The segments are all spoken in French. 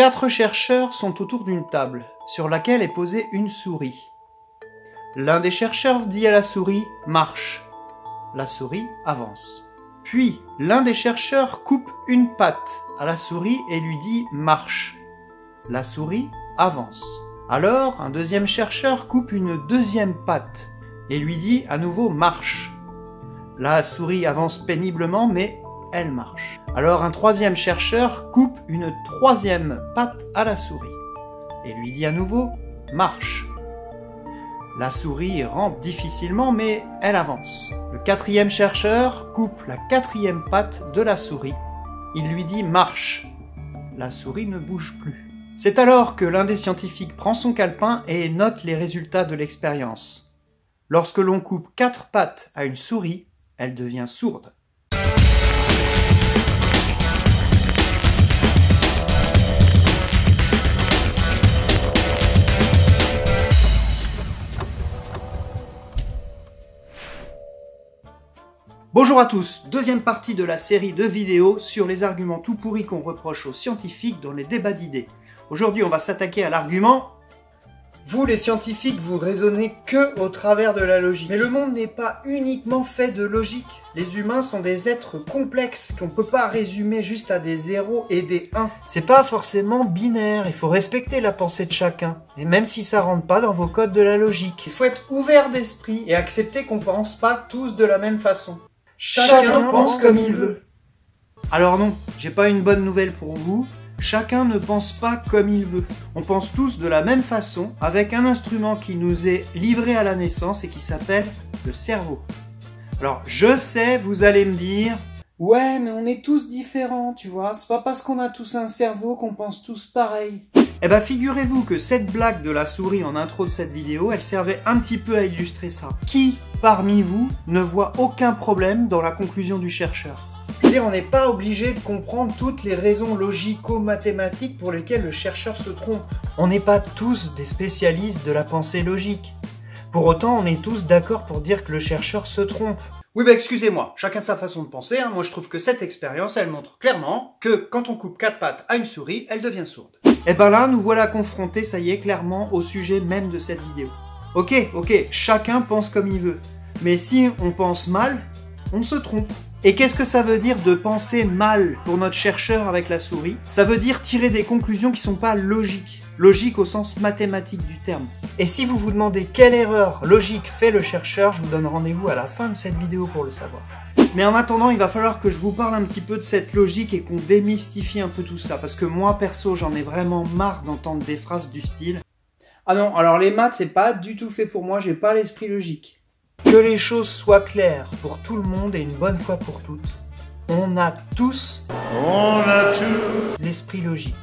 4 chercheurs sont autour d'une table, sur laquelle est posée une souris. L'un des chercheurs dit à la souris « marche ». La souris avance. Puis, l'un des chercheurs coupe une patte à la souris et lui dit « marche ». La souris avance. Alors, un deuxième chercheur coupe une deuxième patte et lui dit à nouveau « marche ». La souris avance péniblement, mais elle marche. Alors un troisième chercheur coupe une troisième patte à la souris et lui dit à nouveau « marche ». La souris rampe difficilement, mais elle avance. Le quatrième chercheur coupe la quatrième patte de la souris. Il lui dit « marche ». La souris ne bouge plus. C'est alors que l'un des scientifiques prend son calepin et note les résultats de l'expérience. Lorsque l'on coupe 4 pattes à une souris, elle devient sourde. Bonjour à tous, deuxième partie de la série de vidéos sur les arguments tout pourris qu'on reproche aux scientifiques dans les débats d'idées. Aujourd'hui, on va s'attaquer à l'argument « Vous, les scientifiques, vous raisonnez que au travers de la logique. Mais le monde n'est pas uniquement fait de logique. Les humains sont des êtres complexes qu'on peut pas résumer juste à des 0 et des 1. C'est pas forcément binaire, il faut respecter la pensée de chacun. Et même si ça rentre pas dans vos codes de la logique. Il faut être ouvert d'esprit et accepter qu'on pense pas tous de la même façon. Chacun pense comme il veut. Alors non, j'ai pas une bonne nouvelle pour vous. Chacun ne pense pas comme il veut. On pense tous de la même façon, avec un instrument qui nous est livré à la naissance et qui s'appelle le cerveau. Alors, je sais, vous allez me dire « Ouais, mais on est tous différents, tu vois. C'est pas parce qu'on a tous un cerveau qu'on pense tous pareil. » Eh ben, figurez-vous que cette blague de la souris en intro de cette vidéo, elle servait un petit peu à illustrer ça. Qui, parmi vous, ne voit aucun problème dans la conclusion du chercheur ? Je veux dire, on n'est pas obligé de comprendre toutes les raisons logico-mathématiques pour lesquelles le chercheur se trompe. On n'est pas tous des spécialistes de la pensée logique. Pour autant, on est tous d'accord pour dire que le chercheur se trompe. Oui, bah excusez-moi, chacun sa façon de penser. Moi, je trouve que cette expérience, elle montre clairement que quand on coupe 4 pattes à une souris, elle devient sourde. Et ben là, nous voilà confrontés, ça y est, clairement, au sujet même de cette vidéo. Ok, chacun pense comme il veut. Mais si on pense mal, on se trompe. Et qu'est-ce que ça veut dire de penser mal pour notre chercheur avec la souris? Ça veut dire tirer des conclusions qui sont pas logiques. Logique au sens mathématique du terme. Et si vous vous demandez quelle erreur logique fait le chercheur, je vous donne rendez-vous à la fin de cette vidéo pour le savoir. Mais en attendant, il va falloir que je vous parle un petit peu de cette logique et qu'on démystifie un peu tout ça. Parce que moi, perso, j'en ai vraiment marre d'entendre des phrases du style « Ah non, alors les maths, c'est pas du tout fait pour moi, j'ai pas l'esprit logique. » Que les choses soient claires pour tout le monde et une bonne fois pour toutes. On a tous l'esprit logique.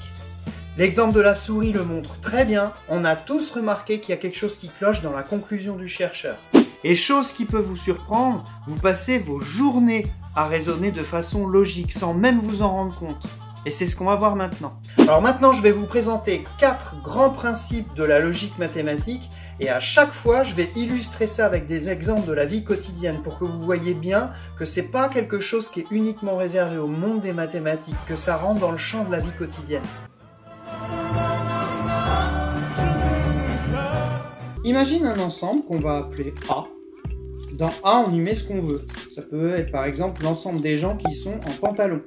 L'exemple de la souris le montre très bien. On a tous remarqué qu'il y a quelque chose qui cloche dans la conclusion du chercheur. Et chose qui peut vous surprendre, vous passez vos journées à raisonner de façon logique sans même vous en rendre compte. Et c'est ce qu'on va voir maintenant. Alors maintenant, je vais vous présenter 4 grands principes de la logique mathématique et à chaque fois, je vais illustrer ça avec des exemples de la vie quotidienne pour que vous voyez bien que c'est pas quelque chose qui est uniquement réservé au monde des mathématiques, que ça rentre dans le champ de la vie quotidienne. Imagine un ensemble qu'on va appeler A. Dans A, on y met ce qu'on veut. Ça peut être par exemple l'ensemble des gens qui sont en pantalon.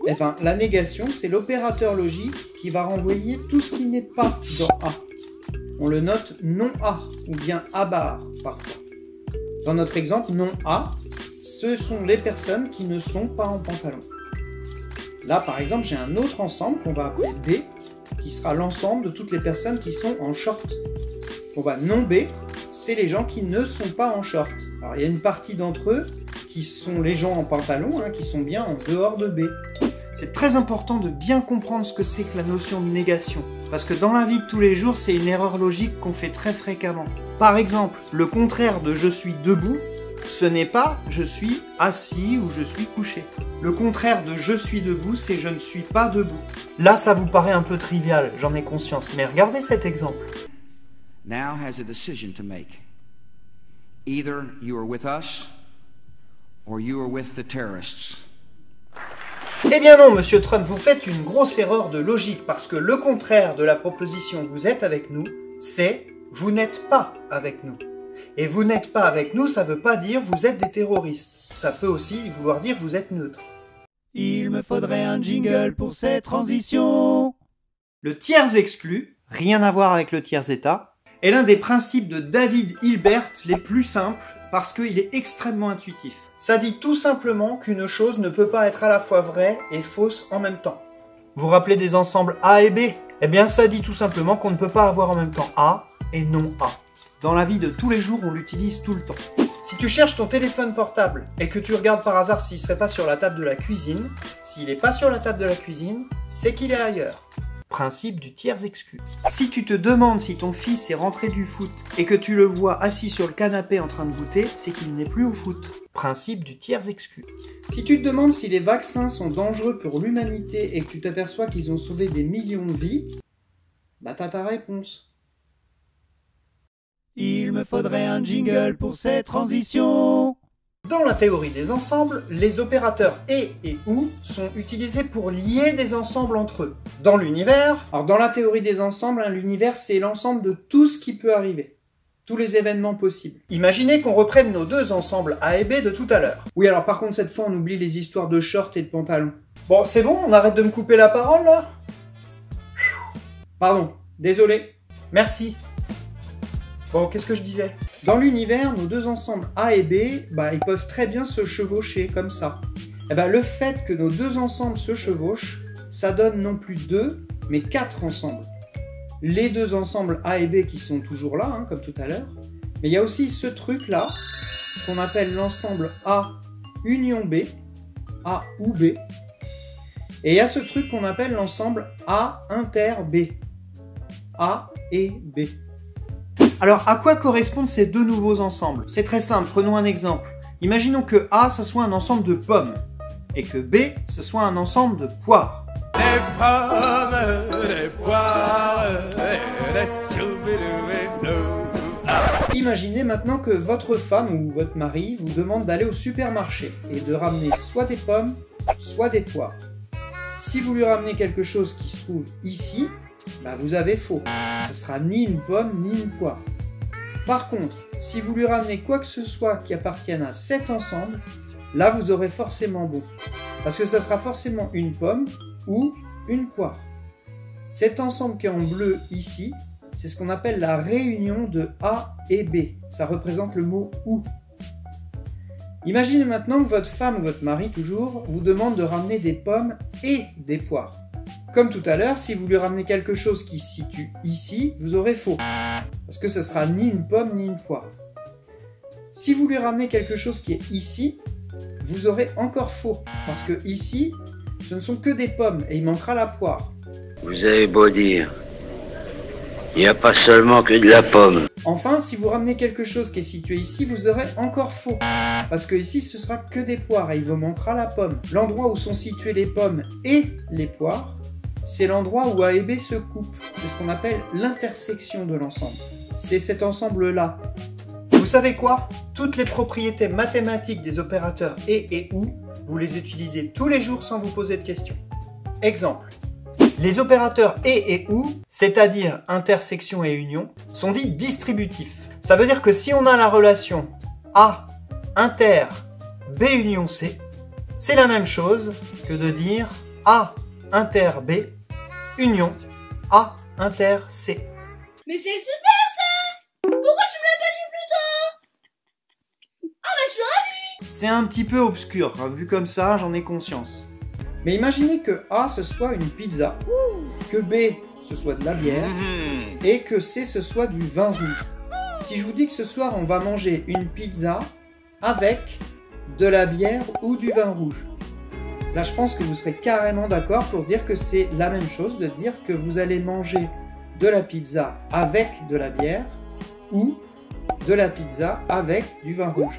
Eh ben, la négation, c'est l'opérateur logique qui va renvoyer tout ce qui n'est pas dans A. On le note non A, ou bien A bar, parfois. Dans notre exemple, non A, ce sont les personnes qui ne sont pas en pantalon. Là, par exemple, j'ai un autre ensemble qu'on va appeler B, qui sera l'ensemble de toutes les personnes qui sont en short. Bon bah, non B, c'est les gens qui ne sont pas en short. Alors, il y a une partie d'entre eux qui sont les gens en pantalon, qui sont bien en dehors de B. C'est très important de bien comprendre ce que c'est que la notion de négation. Parce que dans la vie de tous les jours, c'est une erreur logique qu'on fait très fréquemment. Par exemple, le contraire de « je suis debout », ce n'est pas « je suis assis » ou « je suis couché ». Le contraire de « je suis debout », c'est « je ne suis pas debout ». Là, ça vous paraît un peu trivial, j'en ai conscience, mais regardez cet exemple. Now has a decision to make. Either you are with us or you are with the terrorists. Eh bien non, monsieur Trump, vous faites une grosse erreur de logique parce que le contraire de la proposition « vous êtes avec nous », c'est « vous n'êtes pas avec nous ». Et « vous n'êtes pas avec nous », ça veut pas dire « vous êtes des terroristes ». Ça peut aussi vouloir dire « vous êtes neutre ». Il me faudrait un jingle pour cette transition. Le tiers exclu, rien à voir avec le tiers état, est l'un des principes de David Hilbert les plus simples parce qu'il est extrêmement intuitif. Ça dit tout simplement qu'une chose ne peut pas être à la fois vraie et fausse en même temps. Vous vous rappelez des ensembles A et B? Eh bien ça dit tout simplement qu'on ne peut pas avoir en même temps A et non A. Dans la vie de tous les jours, on l'utilise tout le temps. Si tu cherches ton téléphone portable et que tu regardes par hasard s'il ne serait pas sur la table de la cuisine, s'il n'est pas sur la table de la cuisine, c'est qu'il est ailleurs. Principe du tiers exclu. Si tu te demandes si ton fils est rentré du foot et que tu le vois assis sur le canapé en train de goûter, c'est qu'il n'est plus au foot. Principe du tiers exclu. Si tu te demandes si les vaccins sont dangereux pour l'humanité et que tu t'aperçois qu'ils ont sauvé des millions de vies, bah t'as ta réponse. Il me faudrait un jingle pour cette transition. Dans la théorie des ensembles, les opérateurs et ou sont utilisés pour lier des ensembles entre eux. Dans l'univers, alors dans la théorie des ensembles, l'univers c'est l'ensemble de tout ce qui peut arriver. Tous les événements possibles. Imaginez qu'on reprenne nos deux ensembles A et B de tout à l'heure. Oui, alors par contre cette fois on oublie les histoires de shorts et de pantalons. Bon, c'est bon, on arrête de me couper la parole là? Pardon, désolé. Merci. Bon, qu'est-ce que je disais? Dans l'univers, nos deux ensembles A et B, ils peuvent très bien se chevaucher comme ça. Et le fait que nos deux ensembles se chevauchent, ça donne non plus 2, mais 4 ensembles. Les deux ensembles A et B qui sont toujours là, comme tout à l'heure. Mais il y a aussi ce truc-là, qu'on appelle l'ensemble A union B, A ou B. Et il y a ce truc qu'on appelle l'ensemble A inter B, A et B. Alors, à quoi correspondent ces deux nouveaux ensembles? C'est très simple, prenons un exemple. Imaginons que A, ce soit un ensemble de pommes, et que B, ce soit un ensemble de poires. Les pommes, les poires, les Imaginez maintenant que votre femme ou votre mari vous demande d'aller au supermarché et de ramener soit des pommes, soit des poires. Si vous lui ramenez quelque chose qui se trouve ici, vous avez faux. Ce sera ni une pomme ni une poire. Par contre, si vous lui ramenez quoi que ce soit qui appartienne à cet ensemble, là vous aurez forcément bon. Parce que ça sera forcément une pomme ou une poire. Cet ensemble qui est en bleu ici, c'est ce qu'on appelle la réunion de A et B. Ça représente le mot ou. Imaginez maintenant que votre femme ou votre mari, toujours, vous demande de ramener des pommes et des poires. Comme tout à l'heure, si vous lui ramenez quelque chose qui se situe ici, vous aurez faux. Parce que ce sera ni une pomme ni une poire. Si vous lui ramenez quelque chose qui est ici, vous aurez encore faux. Parce que ici, ce ne sont que des pommes et il manquera la poire. Vous avez beau dire, il n'y a pas seulement que de la pomme. Enfin, si vous ramenez quelque chose qui est situé ici, vous aurez encore faux. Parce que ici, ce sera que des poires et il vous manquera la pomme. L'endroit où sont situées les pommes et les poires, c'est l'endroit où A et B se coupent. C'est ce qu'on appelle l'intersection de l'ensemble. C'est cet ensemble-là. Vous savez quoi? Toutes les propriétés mathématiques des opérateurs et ou, vous les utilisez tous les jours sans vous poser de questions. Exemple. Les opérateurs et ou, c'est-à-dire intersection et union, sont dits distributifs. Ça veut dire que si on a la relation A inter B union C, c'est la même chose que de dire A inter B union A inter C. Mais c'est super ça! Pourquoi tu me l'as pas dit plus tôt? Ah je suis ravie! C'est un petit peu obscur, vu comme ça, j'en ai conscience. Mais imaginez que A ce soit une pizza, que B ce soit de la bière, et que C ce soit du vin rouge. Si je vous dis que ce soir on va manger une pizza avec de la bière ou du vin rouge, là je pense que vous serez carrément d'accord pour dire que c'est la même chose de dire que vous allez manger de la pizza avec de la bière ou de la pizza avec du vin rouge.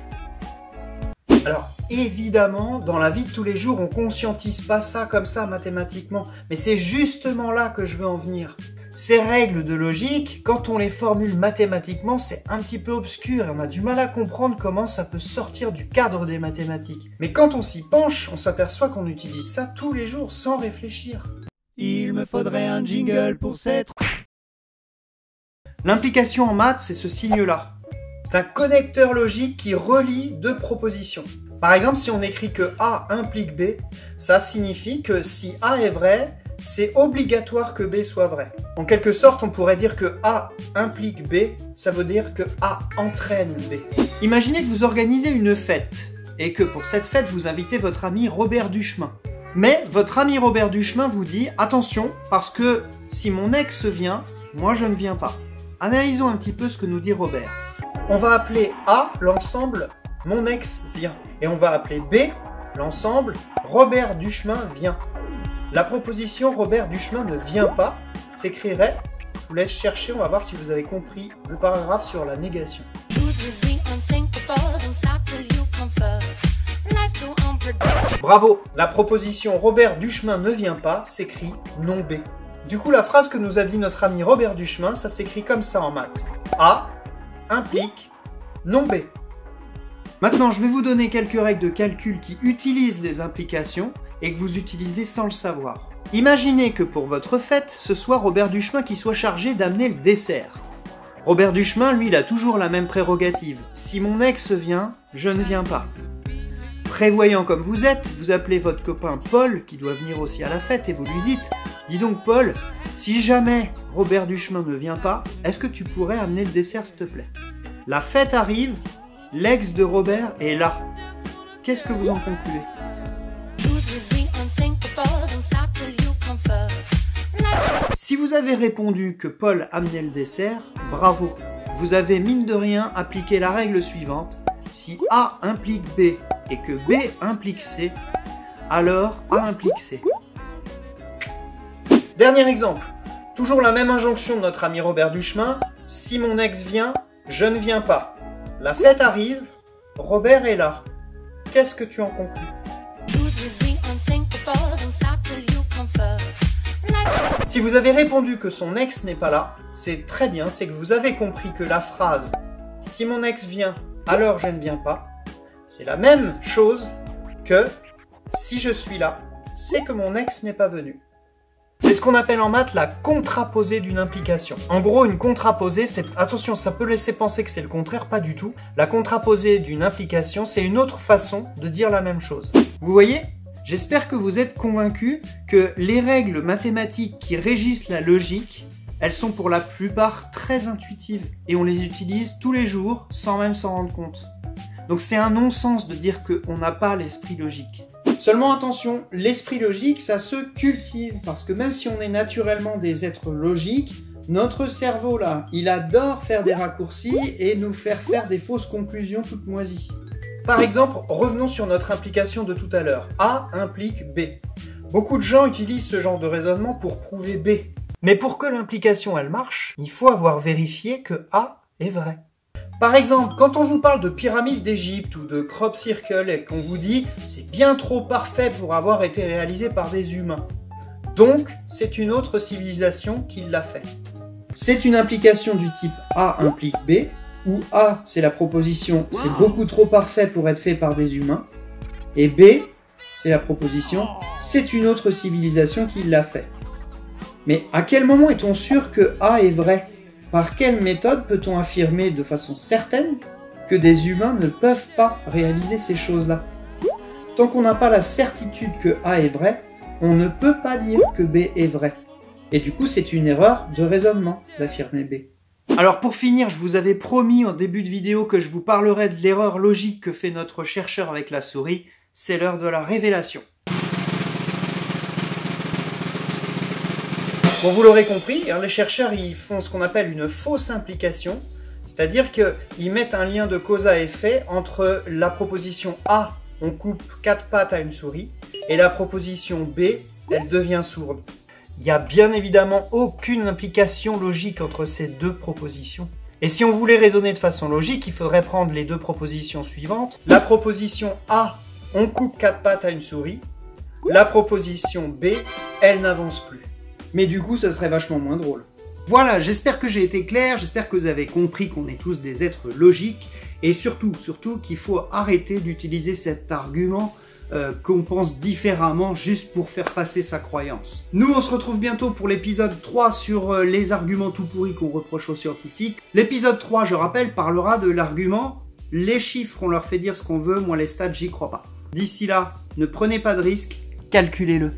Alors évidemment, dans la vie de tous les jours, on conscientise pas ça comme ça mathématiquement, mais c'est justement là que je veux en venir. Ces règles de logique, quand on les formule mathématiquement, c'est un petit peu obscur et on a du mal à comprendre comment ça peut sortir du cadre des mathématiques. Mais quand on s'y penche, on s'aperçoit qu'on utilise ça tous les jours sans réfléchir. Il me faudrait un jingle pour cette... L'implication en maths, c'est ce signe-là. C'est un connecteur logique qui relie deux propositions. Par exemple, si on écrit que A implique B, ça signifie que si A est vrai, c'est obligatoire que B soit vrai. En quelque sorte, on pourrait dire que A implique B, ça veut dire que A entraîne B. Imaginez que vous organisez une fête, et que pour cette fête, vous invitez votre ami Robert Duchemin. Mais votre ami Robert Duchemin vous dit « Attention, parce que si mon ex vient, moi je ne viens pas ». Analysons un petit peu ce que nous dit Robert. On va appeler A l'ensemble « Mon ex vient ». Et on va appeler B l'ensemble « Robert Duchemin vient ». La proposition Robert Duchemin ne vient pas s'écrirait, je vous laisse chercher, on va voir si vous avez compris le paragraphe sur la négation. Bravo, la proposition Robert Duchemin ne vient pas s'écrit non B. Du coup, la phrase que nous a dit notre ami Robert Duchemin, ça s'écrit comme ça en maths. A implique non B. Maintenant, je vais vous donner quelques règles de calcul qui utilisent les implications et que vous utilisez sans le savoir. Imaginez que pour votre fête, ce soit Robert Duchemin qui soit chargé d'amener le dessert. Robert Duchemin, lui, il a toujours la même prérogative. Si mon ex vient, je ne viens pas. Prévoyant comme vous êtes, vous appelez votre copain Paul, qui doit venir aussi à la fête, et vous lui dites « Dis donc Paul, si jamais Robert Duchemin ne vient pas, est-ce que tu pourrais amener le dessert s'il te plaît ?» La fête arrive, l'ex de Robert est là. Qu'est-ce que vous en concluez ? Si vous avez répondu que Paul amenait le dessert, bravo. Vous avez mine de rien appliqué la règle suivante. Si A implique B et que B implique C, alors A implique C. Dernier exemple. Toujours la même injonction de notre ami Robert Duchemin. Si mon ex vient, je ne viens pas. La fête arrive, Robert est là. Qu'est-ce que tu en conclus ? Si vous avez répondu que son ex n'est pas là, c'est très bien, c'est que vous avez compris que la phrase « Si mon ex vient, alors je ne viens pas », c'est la même chose que « Si je suis là, c'est que mon ex n'est pas venu ». C'est ce qu'on appelle en maths la contraposée d'une implication. En gros, une contraposée, c'est... Attention, ça peut laisser penser que c'est le contraire, pas du tout. La contraposée d'une implication, c'est une autre façon de dire la même chose. Vous voyez ? J'espère que vous êtes convaincus que les règles mathématiques qui régissent la logique, elles sont pour la plupart très intuitives et on les utilise tous les jours sans même s'en rendre compte. Donc c'est un non-sens de dire qu'on n'a pas l'esprit logique. Seulement attention, l'esprit logique, ça se cultive parce que même si on est naturellement des êtres logiques, notre cerveau là, il adore faire des raccourcis et nous faire des fausses conclusions toutes moisies. Par exemple, revenons sur notre implication de tout à l'heure. A implique B. Beaucoup de gens utilisent ce genre de raisonnement pour prouver B. Mais pour que l'implication elle marche, il faut avoir vérifié que A est vrai. Par exemple, quand on vous parle de pyramide d'Égypte ou de crop circle et qu'on vous dit « c'est bien trop parfait pour avoir été réalisé par des humains », donc c'est une autre civilisation qui l'a fait. C'est une implication du type A implique B, où A, c'est la proposition « c'est beaucoup trop parfait pour être fait par des humains » et B, c'est la proposition « c'est une autre civilisation qui l'a fait ». Mais à quel moment est-on sûr que A est vrai ? Par quelle méthode peut-on affirmer de façon certaine que des humains ne peuvent pas réaliser ces choses-là ? Tant qu'on n'a pas la certitude que A est vrai, on ne peut pas dire que B est vrai. Et du coup, c'est une erreur de raisonnement d'affirmer B. Alors pour finir, je vous avais promis en début de vidéo que je vous parlerai de l'erreur logique que fait notre chercheur avec la souris. C'est l'heure de la révélation. Bon, vous l'aurez compris, les chercheurs ils font ce qu'on appelle une fausse implication, c'est-à-dire qu'ils mettent un lien de cause à effet entre la proposition A, on coupe 4 pattes à une souris, et la proposition B, elle devient sourde. Il n'y a bien évidemment aucune implication logique entre ces deux propositions. Et si on voulait raisonner de façon logique, il faudrait prendre les deux propositions suivantes. La proposition A, on coupe 4 pattes à une souris. La proposition B, elle n'avance plus. Mais du coup, ça serait vachement moins drôle. Voilà, j'espère que j'ai été clair, j'espère que vous avez compris qu'on est tous des êtres logiques, et surtout qu'il faut arrêter d'utiliser cet argument qu'on pense différemment juste pour faire passer sa croyance. Nous, on se retrouve bientôt pour l'épisode 3 sur les arguments tout pourris qu'on reproche aux scientifiques. L'épisode 3, je rappelle, parlera de l'argument « les chiffres, on leur fait dire ce qu'on veut, moi les stats, j'y crois pas ». D'ici là, ne prenez pas de risques, calculez-le.